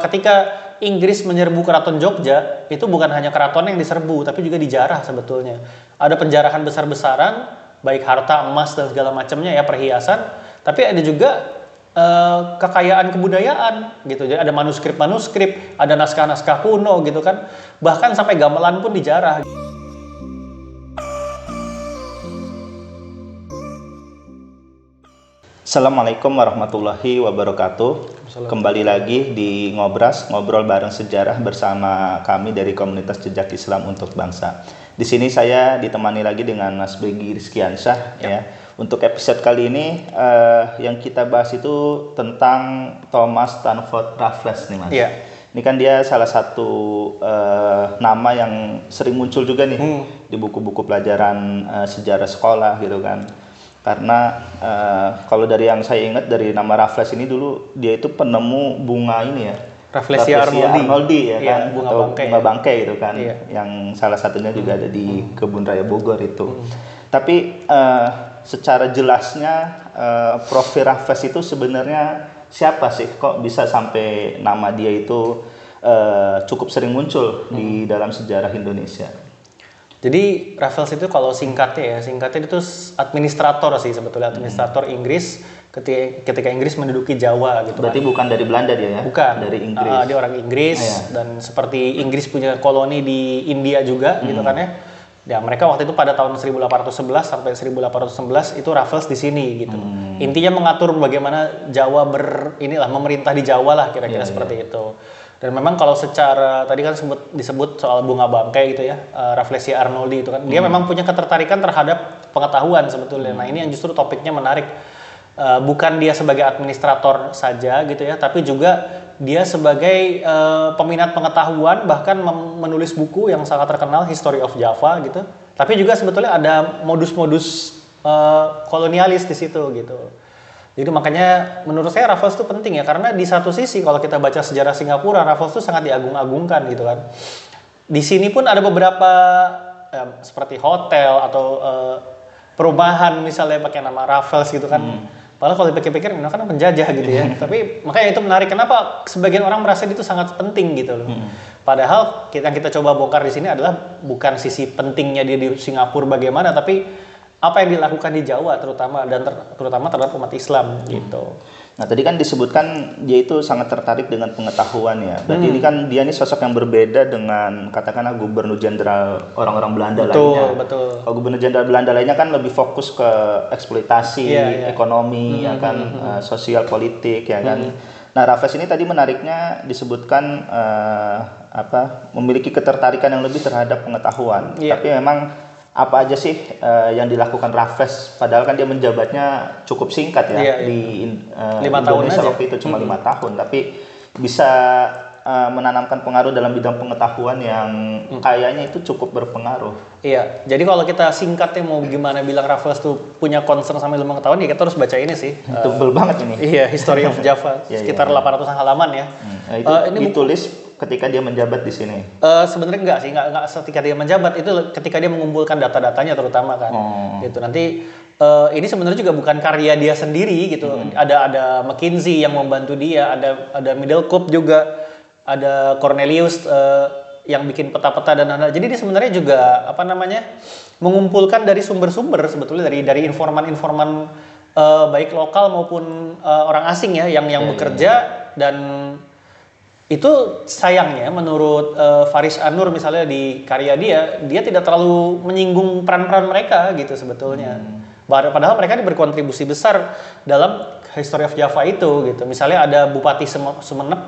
ketika Inggris menyerbu keraton Jogja, itu bukan hanya keraton yang diserbu, tapi juga dijarah sebetulnya. Ada penjarahan besar-besaran, baik harta, emas dan segala macamnya ya, perhiasan, tapi ada juga kekayaan kebudayaan gitu. Jadi ada manuskrip-manuskrip, ada naskah-naskah kuno gitu kan. Bahkan sampai gamelan pun dijarah. Assalamualaikum warahmatullahi wabarakatuh. Kembali lagi di Ngobras, ngobrol bareng sejarah bersama kami dari komunitas Jejak Islam untuk Bangsa. Di sini saya ditemani lagi dengan Mas Begi Rizkiansyah ya. Untuk episode kali ini yang kita bahas itu tentang Thomas Stamford Raffles nih Mas. Ini kan dia salah satu nama yang sering muncul juga nih di buku-buku pelajaran sejarah sekolah gitu kan. Karena kalau dari yang saya ingat dari nama Raffles ini dulu dia itu penemu bunga ini ya, Rafflesia Arnoldi ya kan, bunga atau bangkai, bunga bangkai itu kan, yang salah satunya juga ada di Kebun Raya Bogor itu. Tapi secara jelasnya Profil Raffles itu sebenarnya siapa sih? Kok bisa sampai nama dia itu cukup sering muncul di dalam sejarah Indonesia? Jadi Raffles itu kalau singkatnya itu administrator sih sebetulnya, administrator Inggris ketika Inggris menduduki Jawa gitu. Berarti bukan dari Belanda dia ya? Bukan. Dari Inggris. Dia orang Inggris dan seperti Inggris punya koloni di India juga gitu kan ya. Ya mereka waktu itu pada tahun 1811 sampai 1811 itu Raffles di sini gitu. Intinya mengatur bagaimana Jawa memerintah di Jawa lah kira-kira seperti itu. Dan memang kalau secara tadi kan disebut soal bunga bangkai gitu ya, Rafflesia Arnoldi itu kan, dia memang punya ketertarikan terhadap pengetahuan sebetulnya. Nah ini yang justru topiknya menarik, bukan dia sebagai administrator saja gitu ya, tapi juga dia sebagai peminat pengetahuan, bahkan menulis buku yang sangat terkenal, History of Java gitu. Tapi juga sebetulnya ada modus-modus kolonialis di situ gitu. Jadi makanya menurut saya Raffles itu penting ya, karena di satu sisi kalau kita baca sejarah Singapura, Raffles itu sangat diagung-agungkan gitu kan. Di sini pun ada beberapa seperti hotel atau perumahan misalnya pakai nama Raffles gitu kan. Padahal kalau dipikir-pikir ini kan penjajah gitu ya. Tapi makanya itu menarik, kenapa sebagian orang merasa itu sangat penting gitu loh. Padahal yang kita coba bongkar di sini adalah bukan sisi pentingnya dia di Singapura bagaimana, tapi apa yang dilakukan di Jawa terutama terhadap umat Islam gitu. Nah tadi kan disebutkan dia itu sangat tertarik dengan pengetahuan ya. Berarti ini kan dia ini sosok yang berbeda dengan katakanlah Gubernur Jenderal orang-orang Belanda lainnya. Betul. Kalau Gubernur Jenderal Belanda lainnya kan lebih fokus ke eksploitasi ekonomi ya kan, sosial politik ya kan. Nah Raffles ini tadi menariknya disebutkan memiliki ketertarikan yang lebih terhadap pengetahuan. Tapi memang apa aja sih yang dilakukan Raffles, padahal kan dia menjabatnya cukup singkat ya, di Indonesia waktu itu cuma 5 tahun, tapi bisa menanamkan pengaruh dalam bidang pengetahuan yang kayaknya itu cukup berpengaruh. Iya, jadi kalau kita singkatnya mau gimana bilang Raffles tuh punya concern sama ilmu pengetahuan, ya kita harus baca ini sih. Tebel banget ini. Iya, History of Java, sekitar 800 halaman ya. Itu ini ditulis ketika dia menjabat di sini? Sebenarnya enggak sih, enggak ketika dia menjabat, itu ketika dia mengumpulkan data-datanya terutama kan. Gitu. Nanti ini sebenarnya juga bukan karya dia sendiri gitu. Ada McKinsey yang membantu dia, ada Middlecoop juga, ada Cornelius yang bikin peta-peta dan lain-lain. Jadi dia sebenarnya juga mengumpulkan dari sumber-sumber sebetulnya dari informan-informan baik lokal maupun orang asing ya yang bekerja. Dan itu sayangnya menurut Faris Anur misalnya di karya dia tidak terlalu menyinggung peran-peran mereka gitu sebetulnya. Padahal mereka berkontribusi besar dalam History of Java itu gitu. Misalnya ada Bupati Sumeneb,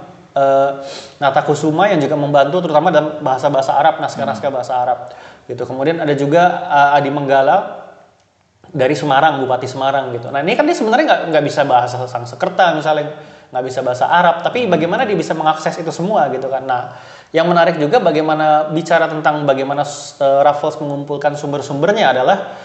Natakusuma yang juga membantu terutama dalam bahasa-bahasa Arab, naskah-naskah bahasa Arab gitu. Kemudian ada juga Adi Menggala dari Semarang, Bupati Semarang gitu. Nah ini kan dia sebenarnya nggak bisa bahasa Sanskerta misalnya, nggak bisa bahasa Arab, tapi bagaimana dia bisa mengakses itu semua gitu kan. Nah yang menarik juga bicara tentang bagaimana Raffles mengumpulkan sumber-sumbernya adalah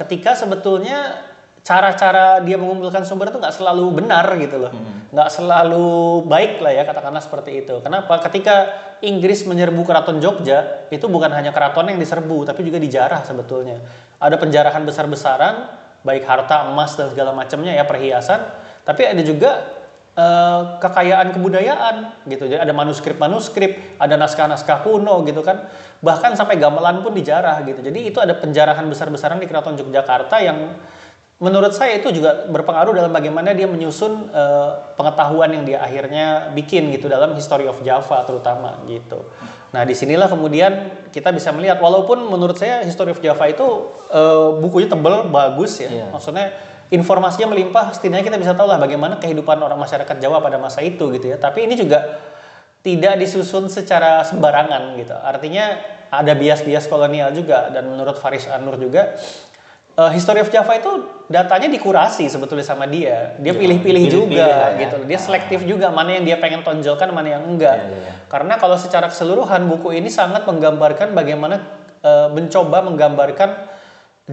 ketika sebetulnya cara-cara dia mengumpulkan sumber itu nggak selalu benar gitu loh, nggak selalu baik lah ya, katakanlah seperti itu. Kenapa? Ketika Inggris menyerbu keraton Jogja, itu bukan hanya keraton yang diserbu, tapi juga dijarah sebetulnya. Ada penjarahan besar-besaran, baik harta, emas dan segala macamnya ya, perhiasan. Tapi ada juga kekayaan kebudayaan gitu. Jadi ada manuskrip-manuskrip, ada naskah-naskah kuno gitu kan. Bahkan sampai gamelan pun dijarah gitu. Jadi itu ada penjarahan besar-besaran di Keraton Yogyakarta yang menurut saya itu juga berpengaruh dalam bagaimana dia menyusun pengetahuan yang dia akhirnya bikin gitu dalam History of Java terutama gitu. Nah disinilah kemudian kita bisa melihat, walaupun menurut saya History of Java itu bukunya tebal, bagus ya. Maksudnya informasinya melimpah, setidaknya kita bisa tahu lah bagaimana kehidupan orang masyarakat Jawa pada masa itu gitu ya. Tapi ini juga tidak disusun secara sembarangan gitu. Artinya ada bias-bias kolonial juga, dan menurut Faris An-Nur juga History of Java itu datanya dikurasi sebetulnya sama dia. Dia pilih-pilih juga gitu. Dia selektif juga mana yang dia pengen tonjolkan, mana yang enggak. Karena kalau secara keseluruhan buku ini sangat menggambarkan bagaimana mencoba menggambarkan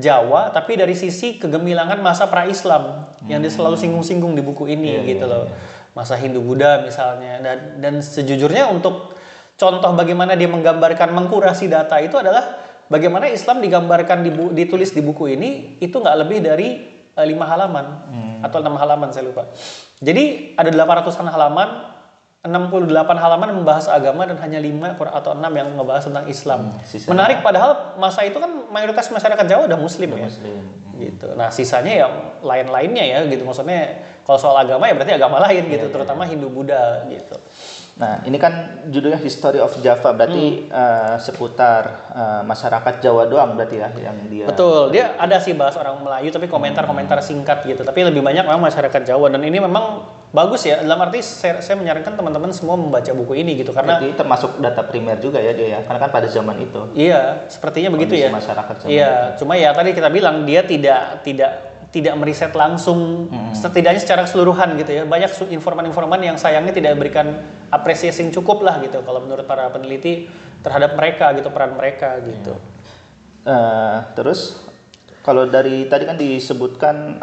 Jawa tapi dari sisi kegemilangan masa pra-Islam yang dia selalu singgung-singgung di buku ini gitu loh. Masa Hindu-Buddha misalnya, dan sejujurnya untuk contoh bagaimana dia menggambarkan mengkurasi data itu adalah bagaimana Islam digambarkan ditulis di buku ini itu nggak lebih dari 5 halaman atau 6 halaman saya lupa. Jadi ada 800-an halaman, 68 halaman membahas agama dan hanya 5 atau 6 yang membahas tentang Islam. Menarik, padahal masa itu kan mayoritas masyarakat Jawa udah Muslim ya. Gitu. Nah sisanya ya lain-lainnya ya gitu. Maksudnya kalau soal agama ya berarti agama lain gitu, terutama Hindu-Buddha gitu. Nah, ini kan judulnya History of Java, berarti seputar masyarakat Jawa doang berarti ya yang dia. Betul, dia ada sih bahas orang Melayu tapi komentar-komentar singkat gitu. Tapi lebih banyak memang masyarakat Jawa, dan ini memang bagus ya. Dalam arti saya menyarankan teman-teman semua membaca buku ini gitu karena berarti termasuk data primer juga ya dia ya. Karena kan pada zaman itu. Iya, sepertinya begitu ya. Masyarakat zaman itu. Cuma ya tadi kita bilang dia tidak meriset langsung setidaknya secara keseluruhan gitu ya. Banyak informan-informan yang sayangnya tidak berikan apresiasi yang cukup lah gitu kalau menurut para peneliti terhadap mereka gitu, peran mereka gitu. Terus kalau dari tadi kan disebutkan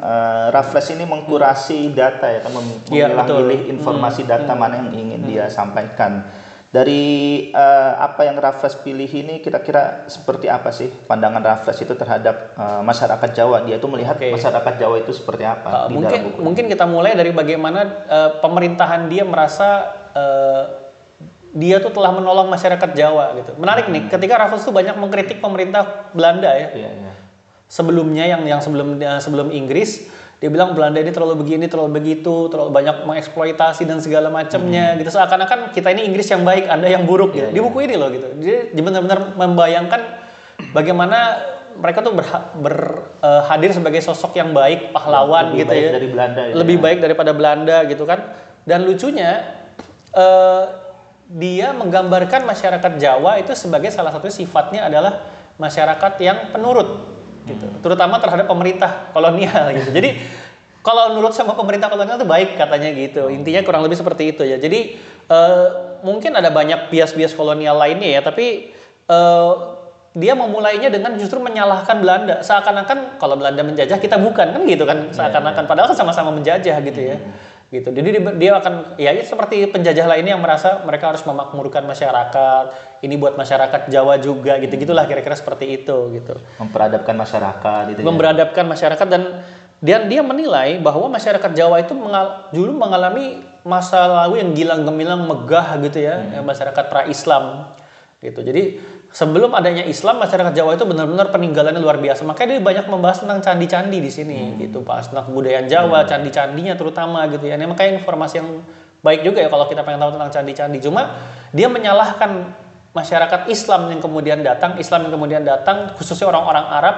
Raffles ini mengkurasi data ya kan, memilah-milih informasi data mana yang ingin dia sampaikan. Dari apa yang Raffles pilih ini kira-kira seperti apa sih pandangan Raffles itu terhadap masyarakat Jawa? Dia itu melihat masyarakat Jawa itu seperti apa di dalam buku? Mungkin kita mulai dari bagaimana pemerintahan dia merasa dia tuh telah menolong masyarakat Jawa gitu. Menarik nih, ketika Raffles tuh banyak mengkritik pemerintah Belanda ya. Sebelumnya yang sebelum Inggris, dia bilang Belanda ini terlalu begini, terlalu begitu, terlalu banyak mengeksploitasi dan segala macamnya gitu. Seakan-akan kita ini Inggris yang baik, Anda yang buruk gitu. Di buku ini loh gitu. Dia benar-benar membayangkan bagaimana mereka tuh hadir sebagai sosok yang baik, pahlawan lebih gitu baik ya. Dari Belanda, lebih baik daripada Belanda gitu kan. Dan lucunya dia menggambarkan masyarakat Jawa itu sebagai salah satu sifatnya adalah masyarakat yang penurut gitu, terutama terhadap pemerintah kolonial gitu. Jadi kalau nurut sama pemerintah kolonial itu baik katanya gitu. Intinya kurang lebih seperti itu ya. Jadi mungkin ada banyak bias-bias kolonial lainnya ya, tapi dia memulainya dengan justru menyalahkan Belanda. Seakan-akan kalau Belanda menjajah kita bukan kan gitu kan. Seakan-akan padahal kan sama-sama menjajah gitu ya. Gitu. Jadi dia akan ya seperti penjajah lainnya yang merasa mereka harus memakmurkan masyarakat. Ini buat masyarakat Jawa juga gitu-gitulah kira-kira seperti itu gitu. Memperadabkan masyarakat gitu. Memberadabkan masyarakat, dan dia menilai bahwa masyarakat Jawa itu dulu mengalami masa lalu yang gilang gemilang megah gitu ya, masyarakat pra-Islam gitu. Jadi sebelum adanya Islam, masyarakat Jawa itu benar-benar peninggalannya luar biasa. Makanya dia banyak membahas tentang candi-candi di sini gitu, bahas tentang kebudayaan Jawa, candi-candinya terutama gitu ya. Ini makanya informasi yang baik juga ya kalau kita pengen tahu tentang candi-candi. Cuma dia menyalahkan masyarakat Islam yang kemudian datang, khususnya orang-orang Arab,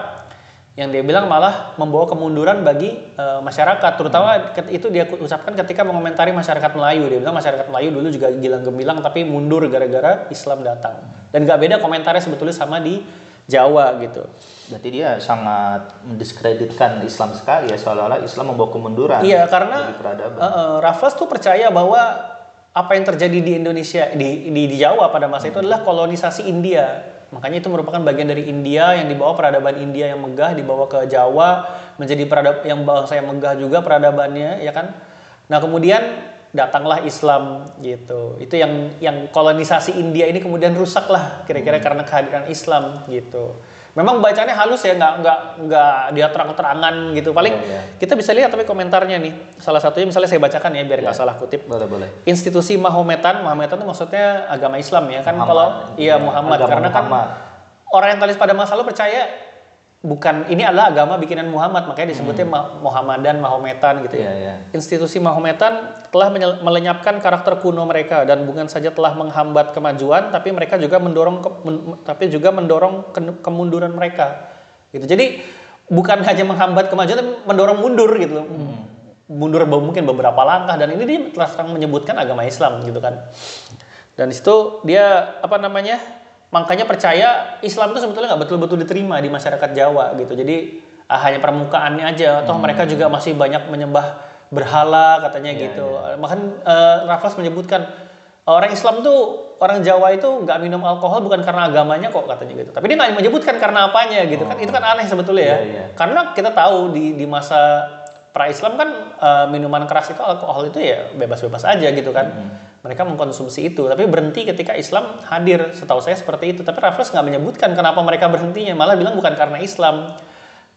yang dia bilang malah membawa kemunduran bagi masyarakat, terutama itu dia ucapkan ketika mengomentari masyarakat Melayu. Dia bilang masyarakat Melayu dulu juga gilang gemilang tapi mundur gara-gara Islam datang. Dan gak beda komentarnya sebetulnya sama di Jawa gitu. Berarti dia sangat mendiskreditkan Islam sekali ya, seolah-olah Islam membawa kemunduran. Iya, karena Raffles tuh percaya bahwa apa yang terjadi di Indonesia, di Jawa pada masa itu adalah kolonisasi India. Makanya itu merupakan bagian dari India yang dibawa peradaban India yang megah dibawa ke Jawa, menjadi yang bangsa yang megah juga peradabannya ya kan. Nah kemudian datanglah Islam gitu. Itu yang kolonisasi India ini kemudian rusak lah kira-kira karena kehadiran Islam gitu. Memang bacanya halus ya, nggak dia terang-terangan gitu. Paling kita bisa lihat tapi komentarnya nih. Salah satunya misalnya saya bacakan ya biar nggak salah kutip. Boleh. Institusi Mahometan itu maksudnya agama Islam ya kan. Kalau Muhammad karena kan orientalis pada masa lalu percaya bukan ini adalah agama bikinan Muhammad, makanya disebutnya Muhammadan, Mahometan gitu ya. Institusi Mahometan telah melenyapkan karakter kuno mereka dan bukan saja telah menghambat kemajuan, tapi mereka juga mendorong kemunduran mereka. Gitu. Jadi bukan hanya menghambat kemajuan, tapi mendorong mundur gitu. Mundur mungkin beberapa langkah, dan ini dia terus terang menyebutkan agama Islam gitu kan. Dan di situ dia makanya percaya Islam itu sebetulnya nggak betul-betul diterima di masyarakat Jawa gitu. Jadi hanya permukaannya aja. Atau mereka juga masih banyak menyembah berhala katanya gitu. Bahkan Raffles menyebutkan orang Islam tuh, orang Jawa itu nggak minum alkohol bukan karena agamanya kok katanya gitu. Tapi dia nggak menyebutkan karena apanya gitu kan. Itu kan aneh sebetulnya ya. Karena kita tahu di masa pra-Islam kan minuman keras itu, alkohol itu ya bebas-bebas aja gitu kan. Mereka mengkonsumsi itu, tapi berhenti ketika Islam hadir. Setahu saya seperti itu. Tapi Raffles nggak menyebutkan kenapa mereka berhentinya, malah bilang bukan karena Islam,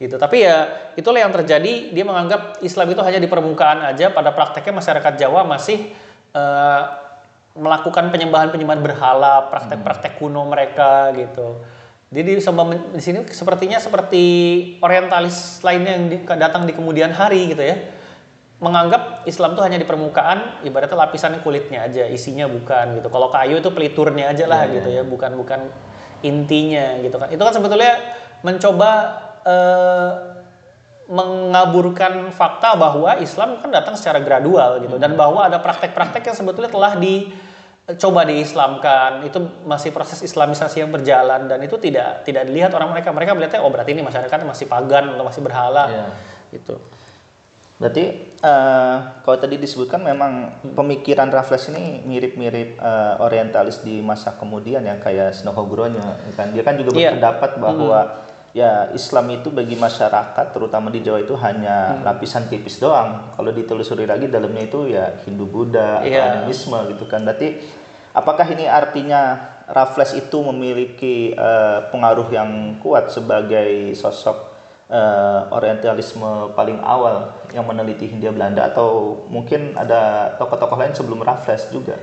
gitu. Tapi ya itulah yang terjadi. Dia menganggap Islam itu hanya di permukaan aja. Pada prakteknya masyarakat Jawa masih melakukan penyembahan berhala, praktek-praktek kuno mereka, gitu. Jadi di sini sepertinya seperti orientalis lainnya yang datang di kemudian hari, gitu ya. Menganggap Islam itu hanya di permukaan, ibaratnya lapisan kulitnya aja, isinya bukan gitu. Kalau kayu itu peliturnya aja lah gitu ya, bukan intinya gitu kan. Itu kan sebetulnya mencoba mengaburkan fakta bahwa Islam kan datang secara gradual gitu, dan bahwa ada praktek-praktek yang sebetulnya telah dicoba diislamkan. Itu masih proses islamisasi yang berjalan, dan itu tidak dilihat orang mereka melihatnya berarti ini masyarakatnya masih pagan atau masih berhala gitu. Berarti kalau tadi disebutkan memang pemikiran Raffles ini mirip-mirip orientalis di masa kemudian yang kayak Snohogronyo kan. Dia kan juga berpendapat bahwa ya Islam itu bagi masyarakat terutama di Jawa itu hanya lapisan tipis doang. Kalau ditelusuri lagi dalamnya itu ya Hindu, Buddha, atau animisme gitu kan. Berarti apakah ini artinya Raffles itu memiliki pengaruh yang kuat sebagai sosok orientalisme paling awal yang meneliti Hindia Belanda, atau mungkin ada tokoh-tokoh lain sebelum Raffles juga?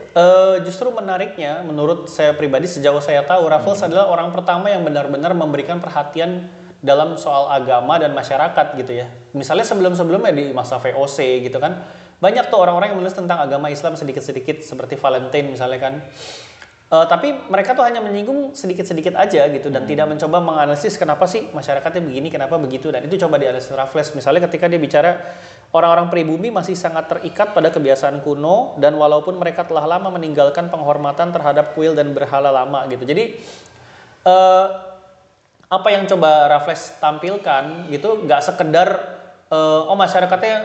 Justru menariknya, menurut saya pribadi, sejauh saya tahu, Raffles adalah orang pertama yang benar-benar memberikan perhatian dalam soal agama dan masyarakat gitu ya. Misalnya sebelum-sebelumnya di masa VOC gitu kan, banyak tuh orang-orang yang menulis tentang agama Islam sedikit-sedikit, seperti Valentine misalnya kan. Tapi mereka tuh hanya menyinggung sedikit-sedikit aja gitu, dan tidak mencoba menganalisis kenapa sih masyarakatnya begini, kenapa begitu, dan itu coba dianalisis Raffles. Misalnya ketika dia bicara orang-orang pribumi masih sangat terikat pada kebiasaan kuno, dan walaupun mereka telah lama meninggalkan penghormatan terhadap kuil dan berhala lama gitu. Jadi apa yang coba Raffles tampilkan gitu nggak sekedar masyarakatnya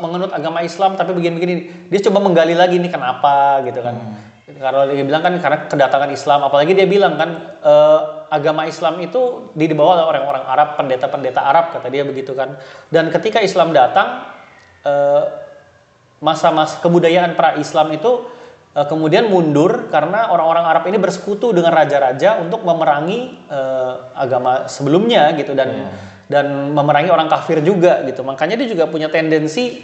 menganut agama Islam tapi begini-begini. Dia coba menggali lagi nih kenapa gitu kan. Karena dia bilang kan karena kedatangan Islam, apalagi dia bilang kan agama Islam itu dibawa oleh orang-orang Arab, pendeta-pendeta Arab, kata dia begitu kan. Dan ketika Islam datang, masa-masa kebudayaan pra-Islam itu kemudian mundur karena orang-orang Arab ini bersekutu dengan raja-raja untuk memerangi agama sebelumnya gitu, dan memerangi orang kafir juga gitu. Makanya dia juga punya tendensi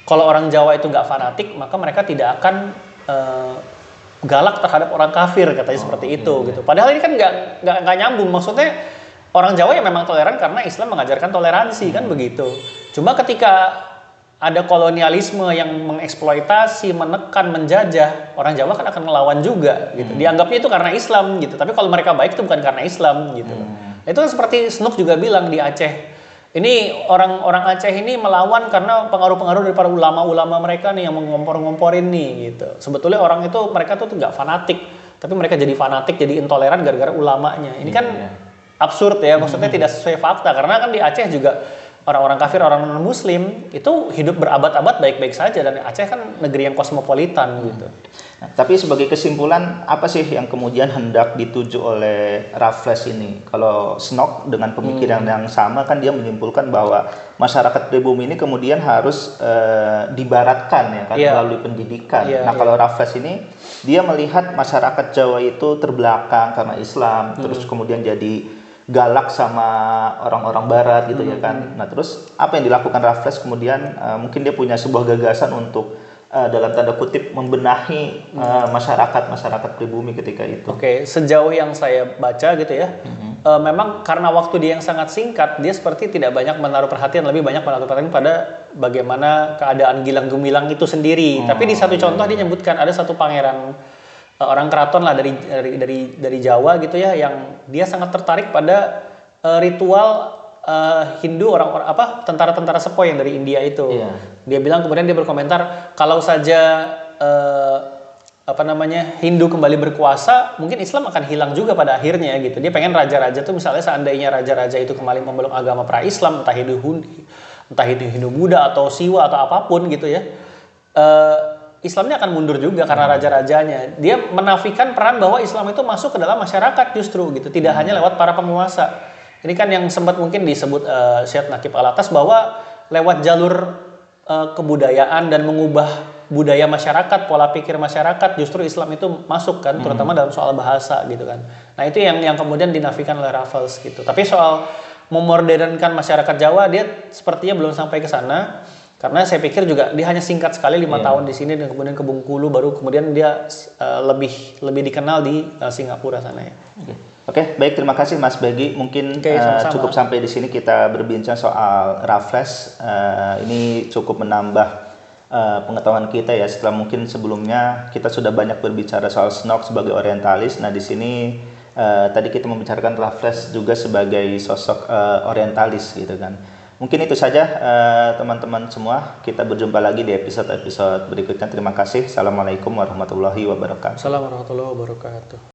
kalau orang Jawa itu nggak fanatik, maka mereka tidak akan galak terhadap orang kafir, katanya seperti itu gitu. Padahal ini kan nggak nyambung. Maksudnya orang Jawa ya memang toleran karena Islam mengajarkan toleransi kan begitu. Cuma ketika ada kolonialisme yang mengeksploitasi, menekan, menjajah, orang Jawa kan akan melawan juga gitu. Dianggapnya itu karena Islam gitu. Tapi kalau mereka baik itu bukan karena Islam gitu. Itu kan seperti Snook juga bilang di Aceh. Ini orang-orang Aceh ini melawan karena pengaruh-pengaruh dari para ulama-ulama mereka nih yang mengompor-ngomporin nih gitu. Sebetulnya orang itu mereka tuh nggak fanatik, tapi mereka jadi fanatik, jadi intoleran gara-gara ulamanya. Ini kan absurd ya, maksudnya tidak sesuai fakta. Karena kan di Aceh juga orang-orang kafir, orang non-muslim itu hidup berabad-abad baik-baik saja, dan Aceh kan negeri yang kosmopolitan gitu. Nah, tapi sebagai kesimpulan apa sih yang kemudian hendak dituju oleh Raffles ini? Kalau Snook dengan pemikiran yang sama kan dia menyimpulkan bahwa masyarakat pribumi ini kemudian harus dibaratkan ya kan melalui pendidikan. Kalau Raffles ini dia melihat masyarakat Jawa itu terbelakang karena Islam, terus kemudian jadi galak sama orang-orang Barat gitu ya kan. Nah terus apa yang dilakukan Raffles kemudian mungkin dia punya sebuah gagasan untuk dalam tanda kutip membenahi masyarakat pribumi ketika itu. Oke, sejauh yang saya baca gitu ya, memang karena waktu dia yang sangat singkat, dia seperti tidak banyak menaruh perhatian, lebih banyak menaruh perhatian pada bagaimana keadaan Gilang Gemilang itu sendiri. Tapi di satu contoh dia nyebutkan ada satu pangeran orang keraton lah dari Jawa gitu ya, yang dia sangat tertarik pada ritual Hindu orang tentara-tentara sepoi yang dari India itu. Iya. Dia bilang kemudian dia berkomentar kalau saja Hindu kembali berkuasa, mungkin Islam akan hilang juga pada akhirnya gitu. Dia pengen raja-raja tuh misalnya seandainya raja-raja itu kembali memeluk agama pra-Islam, entah itu Hindu Buddha atau Siwa atau apapun gitu ya. Islamnya akan mundur juga karena raja-rajanya. Dia menafikan peran bahwa Islam itu masuk ke dalam masyarakat justru gitu, tidak hanya lewat para penguasa. Ini kan yang sempat mungkin disebut Syed Naqib Alatas bahwa lewat jalur kebudayaan dan mengubah budaya masyarakat, pola pikir masyarakat, justru Islam itu masuk kan, terutama dalam soal bahasa gitu kan. Nah itu yang kemudian dinafikan oleh Raffles gitu. Tapi soal memodernkan masyarakat Jawa, dia sepertinya belum sampai ke sana. Karena saya pikir juga dia hanya singkat sekali 5 tahun di sini dan kemudian ke Bengkulu, baru kemudian dia lebih dikenal di Singapura sana ya. Oke, baik, terima kasih Mas Begi. Mungkin cukup sampai di sini kita berbincang soal Raffles. Ini cukup menambah pengetahuan kita ya. Setelah mungkin sebelumnya kita sudah banyak berbicara soal Snok sebagai orientalis. Nah di sini tadi kita membicarakan Raffles juga sebagai sosok orientalis gitu kan. Mungkin itu saja teman-teman semua. Kita berjumpa lagi di episode berikutnya. Terima kasih. Assalamualaikum warahmatullahi wabarakatuh. Assalamualaikum warahmatullahi wabarakatuh.